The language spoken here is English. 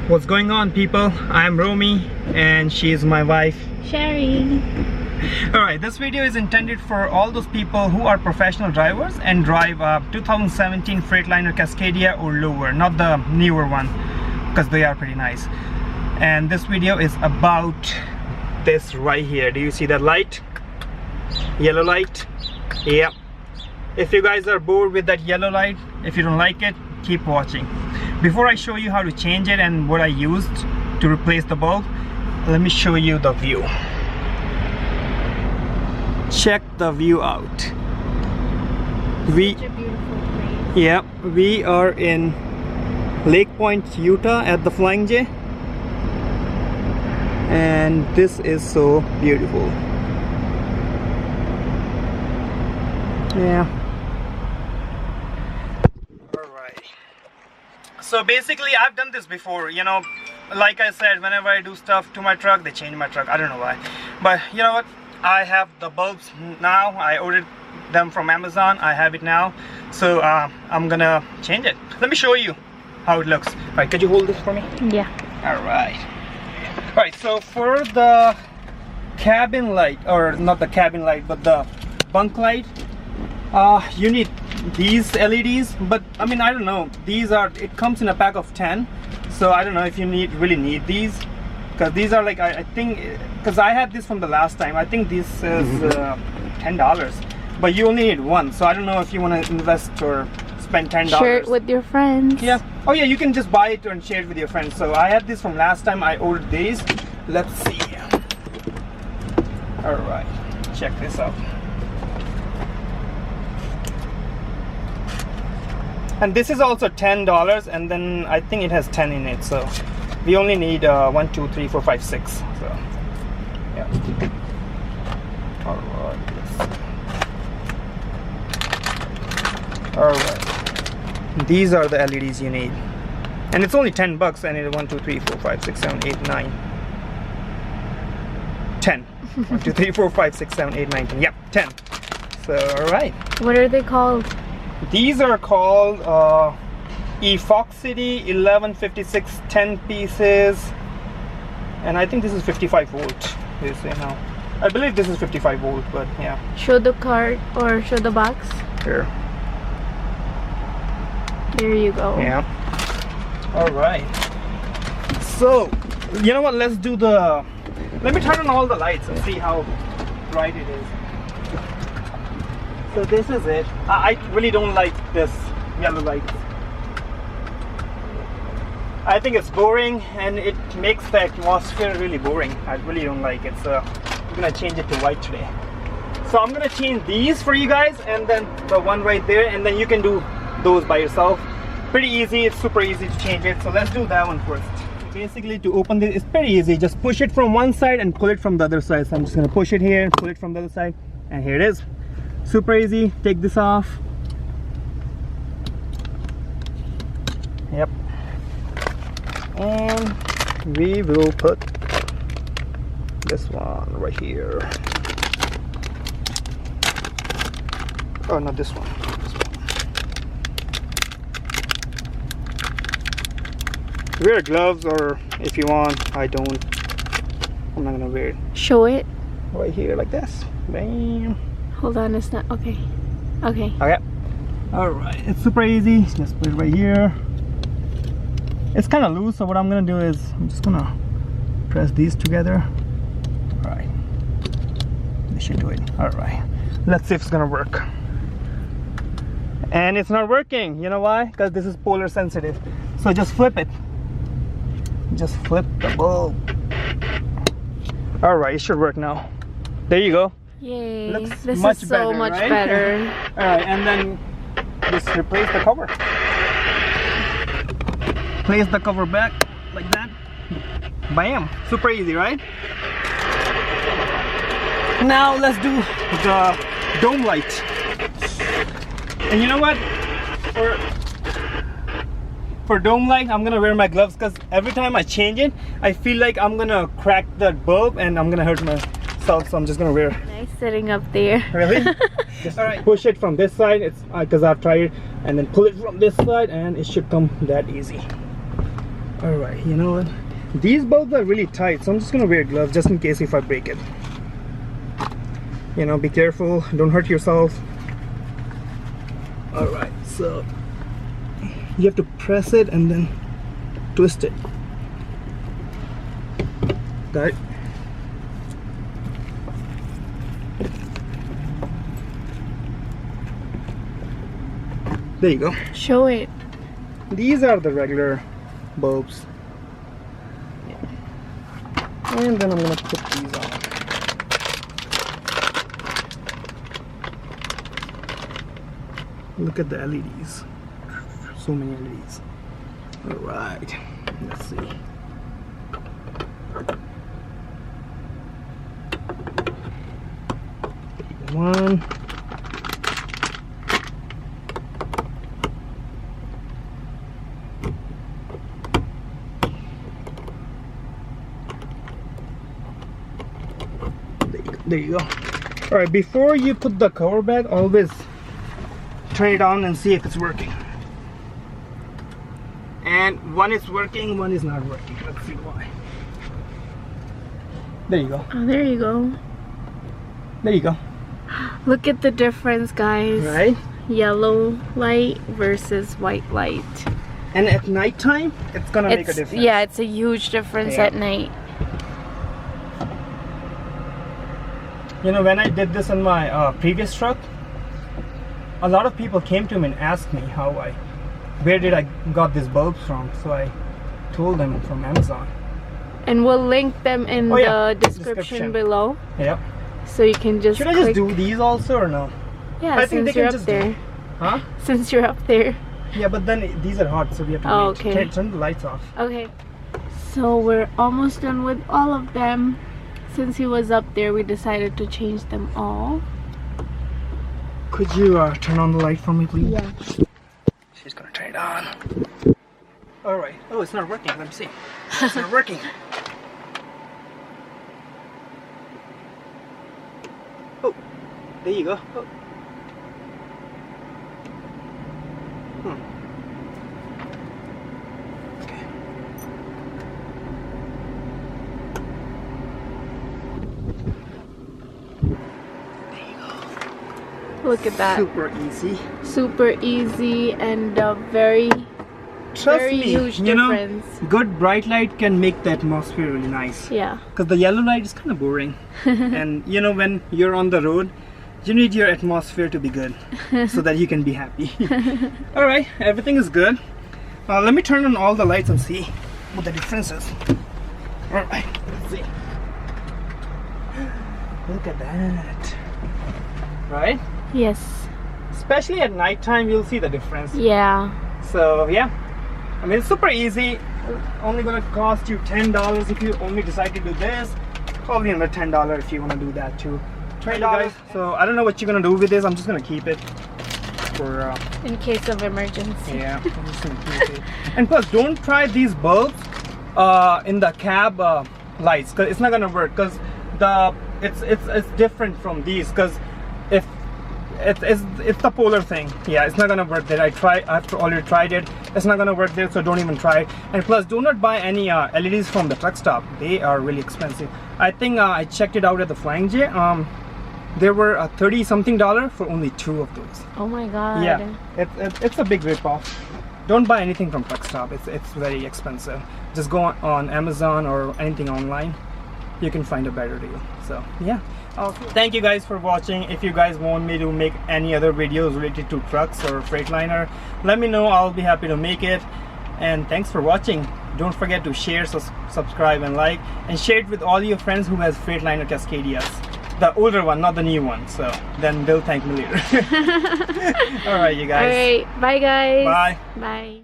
What's going on, people? I'm Romy and she is my wife Sherry. Alright, this video is intended for all those people who are professional drivers and drive a 2017 Freightliner Cascadia or lower, not the newer one, because they are pretty nice. And this video is about this right here. Do you see that light? Yellow light? Yeah. If you guys are bored with that yellow light, if you don't like it, keep watching. Before I show you how to change it and what I used to replace the bulb, let me show you the view. Check the view out. Such a beautiful place. Yeah, we are in Lake Point, Utah at the Flying J, and this is so beautiful. Yeah. So basically I've done this before, you know, like I said, whenever I do stuff to my truck, they change my truck. I don't know why, but you know what, I have the bulbs now. I ordered them from Amazon. I have it now, so I'm gonna change it. Let me show you how it looks. All right, could you hold this for me? Yeah. All right, so for the cabin light, or not the cabin light, but the bunk light, you need these LEDs, but I mean, I don't know, these are, it comes in a pack of 10, so I don't know if you really need these, because these are like, I think, because I had this from the last time, I think this is $10, but you only need one, so I don't know if you want to invest or spend $10. Share it with your friends. Yeah. Oh yeah, you can just buy it and share it with your friends. So I had this from last time. I ordered these. Let's see. All right, check this out. And this is also $10, and then I think it has 10 in it, so we only need 1, 2, 3, 4, 5, 6. So yeah. All right. These are the LEDs you need, and it's only $10. And it's 1, 2, 3, 4, 5, 6, 7, 8, 9, 10. 1, 2, 3, 4, 5, 6, 7, 8, 9, 10. Yep, 10. So all right. What are they called? These are called Efoxity 1156 10 pieces, and I think this is 55 volt. They say now. I believe this is 55 volt, but yeah. Show the card or show the box. Here. There you go. Yeah. All right. So, you know what? Let's do the. Let me turn on all the lights and see how bright it is. So this is it. I really don't like this yellow light. I think it's boring and it makes the atmosphere really boring. I really don't like it. So I'm gonna change it to white today. So I'm gonna change these for you guys, and then the one right there, and then you can do those by yourself. Pretty easy. It's super easy to change it. So let's do that one first. Basically, to open this, it's pretty easy. Just push it from one side and pull it from the other side. So I'm just gonna push it here and pull it from the other side, and here it is. Super easy. Take this off. Yep. And we will put this one right here. Oh, not this one. This one. Wear gloves, or if you want, I'm not gonna wear it. Show it. Right here, like this. Bam. Hold on, it's not okay. Okay. Okay. All right, it's super easy. Just put it right here. It's kind of loose, so what I'm gonna do is I'm just gonna press these together. All right. This should do it. All right. Let's see if it's gonna work. And it's not working. You know why? Because this is polar sensitive. So just flip it. Just flip the bulb. All right, it should work now. There you go. Yay. Looks this much is so better, much right? better. All right, and then just replace the cover. Place the cover back like that. Bam. Super easy, right? Now let's do the dome light. And you know what? For dome light, I'm gonna wear my gloves, because every time I change it, I feel like I'm gonna crack that bulb and I'm gonna hurt myself, so I'm just gonna wear. Nice sitting up there. Really? Just push it from this side. It's because I've tried it, and then pull it from this side, and it should come that easy. Alright, you know what? These bulbs are really tight, so I'm just gonna wear gloves just in case if I break it. You know, be careful, don't hurt yourself. Alright, so you have to press it and then twist it. Got it? There you go. Show it. These are the regular bulbs. And then I'm gonna put these on. Look at the LEDs. So many LEDs. Alright, let's see. One. There you go. Alright, before you put the cover back, always turn it on and see if it's working. And one is working, one is not working. Let's see why. There you go. Oh, there you go. There you go. Look at the difference, guys. Right? Yellow light versus white light. And at nighttime, it's gonna make a difference. Yeah, it's a huge difference at night. You know, when I did this on my previous truck, a lot of people came to me and asked me where did I got these bulbs from. So I told them from Amazon. And we'll link them in the description below. Yep. So you can just Should I just do these also or no? Yeah, I think since they you're can up just there. Huh? Since you're up there. Yeah, but then these are hot, so we have to wait. Okay. Turn the lights off. Okay. So we're almost done with all of them. Since he was up there, we decided to change them all. Could you turn on the light for me, please? Yeah. She's gonna turn it on. Alright. Oh, it's not working. Let me see. It's not working. Oh, there you go. Oh. Okay. Look at that. Super easy. Super easy and very Trust me, huge you know, difference. good bright light can make the atmosphere really nice. Yeah. Because the yellow light is kind of boring. And you know, when you're on the road, you need your atmosphere to be good so that you can be happy. Alright, everything is good. Let me turn on all the lights and see what the difference is. Alright, let's see. Look at that. Right? Yes. Especially at nighttime, you'll see the difference. Yeah. So yeah, I mean, it's super easy. Only gonna cost you $10 if you only decide to do this. Probably another $10 if you want to do that too. $20. So I don't know what you're gonna do with this. I'm just gonna keep it for in case of emergency. yeah, I'm just gonna keep it. And plus, don't try these bulbs in the cab lights, because it's not gonna work. Because it's different from these. Because if it's the polar thing, yeah, it's not gonna work there. I've already tried it. It's not gonna work there, so don't even try it. And plus, do not buy any LEDs from the truck stop. They are really expensive. I think I checked it out at the Flying J. There were $30-something for only 2 of those. Oh my god. Yeah, it's a big rip-off. Don't buy anything from truck stop. It's very expensive. Just go on Amazon or anything online. You can find a better deal. So yeah. Thank you guys for watching. If you guys want me to make any other videos related to trucks or Freightliner, let me know. I'll be happy to make it. And thanks for watching. Don't forget to share, subscribe and like, and share it with all your friends who has Freightliner Cascadias. The older one, not the new one. So then they'll thank me later. Alright, you guys. Alright, bye guys. Bye. Bye.